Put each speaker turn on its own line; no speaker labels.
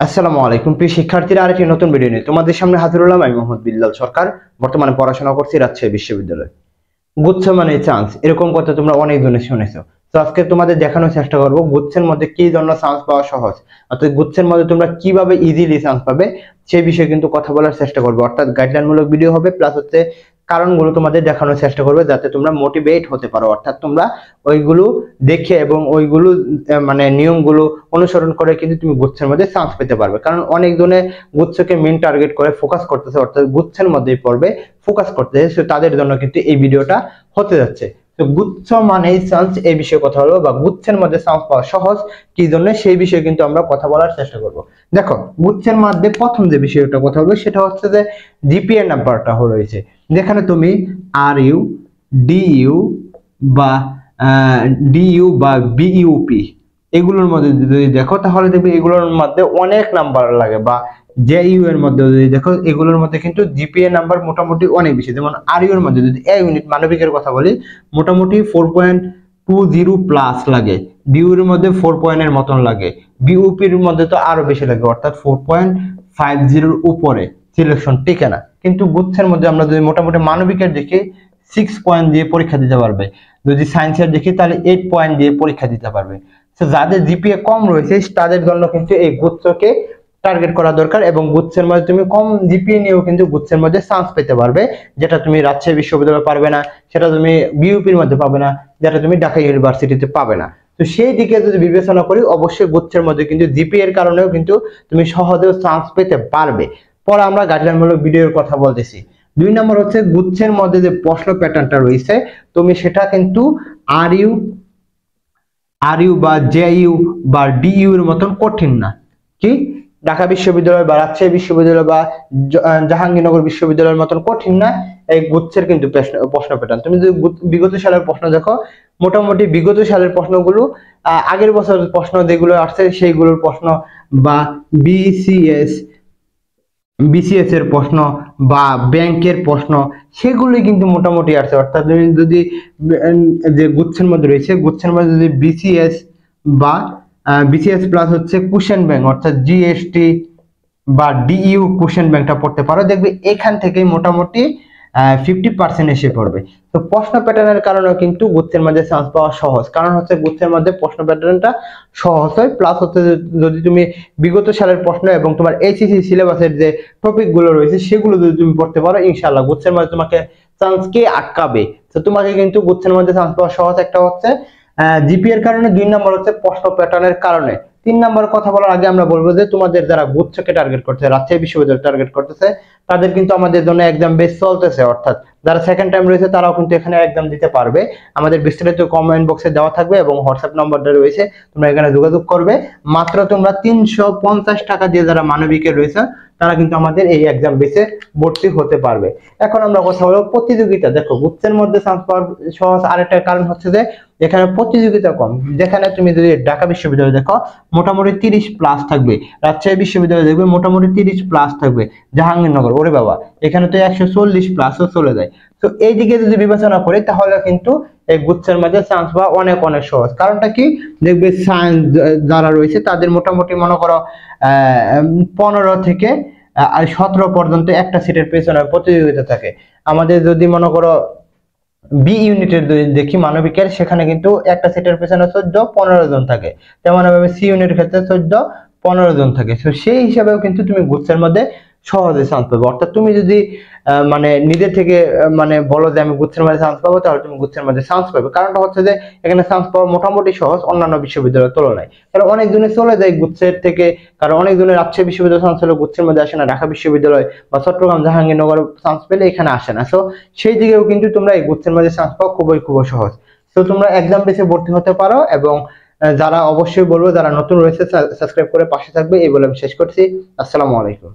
আসসালামু আলাইকুম প্রিয় শিক্ষার্থীরা, আরেকটি নতুন ভিডিও নিয়ে তোমাদের সামনে হাজির হলাম। আমি মোহাম্মদ বিল্লাল সরকার। বর্তমানে পড়াশোনা করছি রাজশাহী বিশ্ববিদ্যালয়ে। গুচ্ছ মানে চান্স, এরকম কথা তোমরা অনেক জনে শুনেছো। তো আজকে তোমাদের দেখানোর চেষ্টা করব গুচ্ছের মধ্যে কি ধরনের চান্স পাওয়া সহজ, অর্থাৎ গুচ্ছের মধ্যে তোমরা কিভাবে ইজিলি চান্স পাবে সেই বিষয়ে কিন্তু কথা বলার চেষ্টা করবো। অর্থাৎ গাইডলাইনমূলক ভিডিও হবে, প্লাস হচ্ছে কারণগুলো তোমাদের দেখানোর চেষ্টা করবে যাতে তোমরা মোটিভেট হতে পারো। অর্থাৎ তোমরা ওইগুলো দেখে এবং ওইগুলো মানে নিয়মগুলো অনুসরণ করে কিন্তু তুমি গুচ্ছের মধ্যে চান্স পেতে পারবে। কারণ অনেক জনে গুচ্ছকে মেন টার্গেট করে ফোকাস করতেছে, অর্থাৎ গুচ্ছের মধ্যেই পড়বে ফোকাস করতেছে, তাদের জন্য কিন্তু এই ভিডিওটা হতে যাচ্ছে। তো গুচ্ছ মানেই চান্স, এই বিষয়ে কথা বলবো, বা গুচ্ছের মধ্যে চান্স পাওয়া সহজ কি জন্য সেই বিষয়ে কিন্তু আমরা কথা বলার চেষ্টা করব। দেখো, গুচ্ছের মধ্যে প্রথম যে বিষয়টা কথা বলবো সেটা হচ্ছে যে জিপিএ নাম্বারটা রয়েছে, যেখানে তুমি আর ইউ, ডিইউ বা ডিইউ বা বিইউপি এগুলোর মধ্যে যদি দেখো তাহলে দেখবে এগুলোর মধ্যে অনেক নাম্বার লাগে, বা জেইউ এর মধ্যে যদি দেখো এগুলোর মধ্যে কিন্তু জিপিএ নাম্বার মোটামুটি অনেক বেশি। যেমন আর ইউ এর মধ্যে যদি এ ইউনিট মানবিকের কথা বলি, মোটামুটি 4.20 প্লাস লাগে, ডিইউ এর মধ্যে 4 পয়েন্টের মতন লাগে, বিইউপি এর মধ্যে তো আরো বেশি লাগে, অর্থাৎ 4.50 এর উপরে সিলেকশন টিকে না। কিন্তু গুচ্ছের মধ্যে আমরা যদি মোটামুটি মানবিকের দেখি 6 পয়েন্ট দিয়ে পরীক্ষা দিতে পারবে, যদি সায়েন্সের দেখি তাহলে 8 পয়েন্ট দিয়ে পরীক্ষা দিতে পারবে। তো যাদের জিপিএ কম রয়েছে তাদের জন্য কিন্তু এই গুচ্ছকে টার্গেট করা দরকার, এবং গুচ্ছের মধ্যে তুমি কম জিপিএ নিয়েও কিন্তু গুচ্ছের মধ্যে চান্স পেতে পারবে, যেটা তুমি রাজশাহী বিশ্ববিদ্যালয়ে পারবে না, সেটা তুমি বিইউপির মধ্যে পাবে না, যেটা তুমি ঢাকা ইউনিভার্সিটিতে পাবে না। তো সেই দিকে যদি বিবেচনা করি, অবশ্যই গুচ্ছের মধ্যে কিন্তু জিপিএ এর কারণেও কিন্তু তুমি সহজেও চান্স পেতে পারবে। পরে আমরা গাইডলাইনমূলক ভিডিওর কথা বলতেছি। 2 নম্বর হচ্ছে গুচ্ছের মধ্যে যে প্রশ্ন প্যাটার্নটা রয়েছে, তুমি সেটা কিন্তু আর ইউ বা জেইউ বা ডিইউ এর মতন কঠিন না। কি ঢাকা বিশ্ববিদ্যালয় বা রাজশাহী বিশ্ববিদ্যালয় বা জাহাঙ্গীরনগর বিশ্ববিদ্যালয়ের মতন কঠিন না এই গুচ্ছের কিন্তু প্রশ্ন প্যাটার্ন। তুমি যদি বিগত সালের প্রশ্ন দেখো, মোটামুটি বিগত সালের প্রশ্নগুলো আগের বছরের প্রশ্ন যেগুলো আসছে সেইগুলোর প্রশ্ন, বা বিসিএস এর প্রশ্ন বা ব্যাংকের প্রশ্ন, সেগুলি কিন্তু মোটামুটি আসছে। অর্থাৎ তুমি যদি যে গুচ্ছের মধ্যে রয়েছে, গুচ্ছের মধ্যে যদি বিসিএস বা বিসিএস প্লাস হচ্ছে কোশ্চেন ব্যাংক অর্থাৎ জিএসটি বা ডিইউ কোশ্চেন ব্যাংকটা পড়তে পারো, দেখবে এখান থেকেই মোটামুটি 50% এসে পড়বে। তো প্রশ্ন প্যাটার্নের কারণেও কিন্তু গুচ্ছের মধ্যে চান্স পাওয়া সহজ, কারণ হচ্ছে গুচ্ছের মধ্যে প্রশ্ন প্যাটার্নটা সহজ হয়, প্লাস হচ্ছে যদি তুমি বিগত সালের প্রশ্ন এবং তোমার এইচএসসি সিলেবাসের যে টপিক গুলো রয়েছে সেগুলো যদি তুমি পড়তে পারো, ইনশাআল্লাহ গুচ্ছের মধ্যে তোমাকে চান্স কে আটকাবে। তো তোমাকে কিন্তু গুচ্ছের মধ্যে চান্স পাওয়া সহজ। একটা হচ্ছে জিপিএ এর কারণে, 2 নম্বর হচ্ছে প্রশ্ন প্যাটার্নের কারণে। 3 নম্বর কথা বলার আগে আমরা বলবো যে তোমাদের যারা গুচ্ছকে টার্গেট করতেছে, রাজশাহী বিশ্ববিদ্যালয় টার্গেট করতেছে, তাদের কিন্তু আমাদের জন্য এক্সাম বেস চলতেছে। অর্থাৎ যারা সেকেন্ড টাইম রয়েছে তারাও কিন্তু এখানে এক্সাম দিতে পারবে। আমাদের বিস্তারিত কমেন্ট বক্সে দেওয়া থাকবে এবং হোয়াটসঅ্যাপ নম্বরটা রয়েছে, তোমরা এখানে যোগাযোগ করবে। মাত্র তোমরা 350 টাকা দিয়ে যারা মানবিকে রয়েছে তারা কিন্তু আমাদের এই এক্সাম বেসে ভর্তি হতে পারবে। এখন আমরা কথা বলবো প্রতিযোগিতা। দেখো, গুচ্ছের মধ্যে চান্স পাওয়ার সহজ আরেকটা কারণ হচ্ছে যে এখানে প্রতিযোগিতা কম। যেখানে তুমি যদি ঢাকা বিশ্ববিদ্যালয় দেখো মোটামুটি 30 প্লাস থাকবে, রাজশাহী বিশ্ববিদ্যালয় দেখবে মোটামুটি 30 প্লাস থাকবে, জাহাঙ্গীরনগর ওরে বাবা এখানে তো 140 প্লাসও চলে যায়। তো এই দিকে যদি বিবেচনা করি তাহলে কিন্তু এই গুচ্ছের মধ্যে চান্স পাওয়া অনেক অনেক সহজ। কারণটা কি, দেখবে সায়েন্স যারা রয়েছে তাদের মোটামুটি মনে করো 15 থেকে 17 পর্যন্ত একটা সিটের পেছনে প্রতিযোগিতা থাকে। আমাদের যদি মনে করো বি ইউনিটের দেখি মানবিকের, সেখানে কিন্তু একটা সিটের পেছনে 14-15 জন থাকে, তেমন ভাবে সি ইউনিটের ক্ষেত্রে 14-15 জন থাকে। তো সেই হিসাবেও কিন্তু তুমি গুচ্ছের মধ্যে সহজে চান্স পাবে। অর্থাৎ তুমি যদি মানে নিজে থেকে মানে বলো যে আমি গুচ্ছের মধ্যে চান্স পাবো, তাহলে তুমি গুচ্ছের মধ্যে চান্স পাবে। কারণটা হচ্ছে যে এখানে চান্স পাওয়া মোটামুটি সহজ অন্যান্য বিশ্ববিদ্যালয়ের তুলনায়। কারণ অনেকজনে চলে যায় গুচ্ছের থেকে, কারণ অনেকজনের রাজশাহী বিশ্ববিদ্যালয় চান্স হলে গুচ্ছের মধ্যে আসে না, ঢাকা বিশ্ববিদ্যালয় বা চট্টগ্রাম জাহাঙ্গীরনগর চান্স পেলে এখানে আসে না। সো সেই দিকেও কিন্তু তোমরা এই গুচ্ছের মধ্যে চান্স পাওয়া খুবই সহজ। তো তোমরা এক্সাম বেসে ভর্তি হতে পারো, এবং যারা অবশ্যই বলবো যারা নতুন রয়েছে সাবস্ক্রাইব করে পাশে থাকবে, এই বলে আমি শেষ করছি। আসসালামু আলাইকুম।